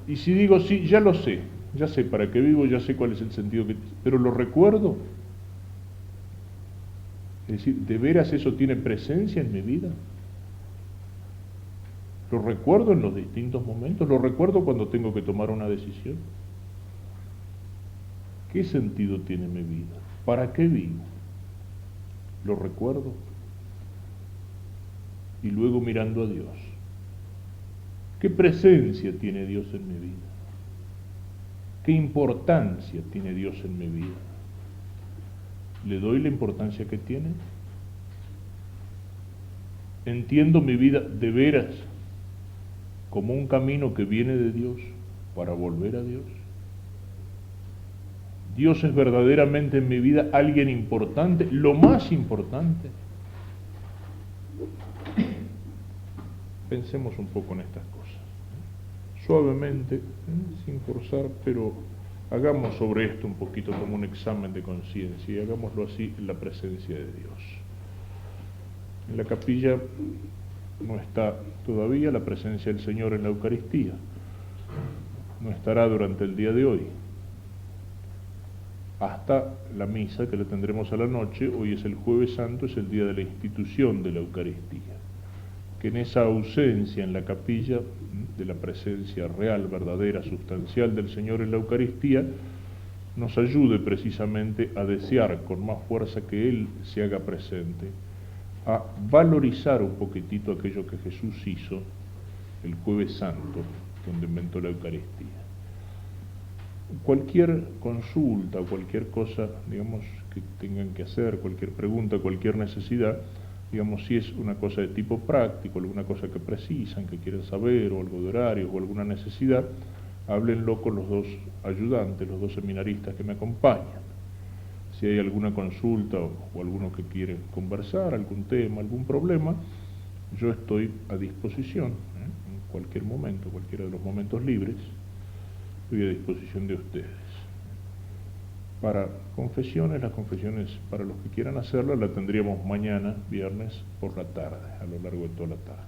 Y si digo, sí, ya lo sé, ya sé para qué vivo, ya sé cuál es el sentido, pero ¿lo recuerdo? Es decir, ¿de veras eso tiene presencia en mi vida? ¿Lo recuerdo en los distintos momentos? ¿Lo recuerdo cuando tengo que tomar una decisión? ¿Qué sentido tiene mi vida? ¿Para qué vivo? ¿Lo recuerdo? Y luego mirando a Dios. ¿Qué presencia tiene Dios en mi vida? ¿Qué importancia tiene Dios en mi vida? ¿Le doy la importancia que tiene? ¿Entiendo mi vida de veras como un camino que viene de Dios para volver a Dios? ¿Dios es verdaderamente en mi vida alguien importante, lo más importante? Pensemos un poco en estas cosas, suavemente, sin forzar, pero hagamos sobre esto un poquito como un examen de conciencia y hagámoslo así en la presencia de Dios. En la capilla no está todavía la presencia del Señor en la Eucaristía, no estará durante el día de hoy, hasta la misa que le tendremos a la noche. Hoy es el Jueves Santo, es el día de la institución de la Eucaristía. Que en esa ausencia en la capilla de la presencia real, verdadera, sustancial del Señor en la Eucaristía, nos ayude precisamente a desear con más fuerza que Él se haga presente, a valorizar un poquitito aquello que Jesús hizo el Jueves Santo, donde inventó la Eucaristía. Cualquier consulta o cualquier cosa, digamos, que tengan que hacer, cualquier pregunta, cualquier necesidad, digamos, si es una cosa de tipo práctico, alguna cosa que precisan, que quieren saber, o algo de horarios, o alguna necesidad, háblenlo con los dos ayudantes, los dos seminaristas que me acompañan. Si hay alguna consulta o alguno que quiere conversar, algún tema, algún problema, yo estoy a disposición, en cualquier momento, cualquiera de los momentos libres, estoy a disposición de ustedes. Para confesiones, las confesiones para los que quieran hacerlas, la tendríamos mañana, viernes, por la tarde, a lo largo de toda la tarde.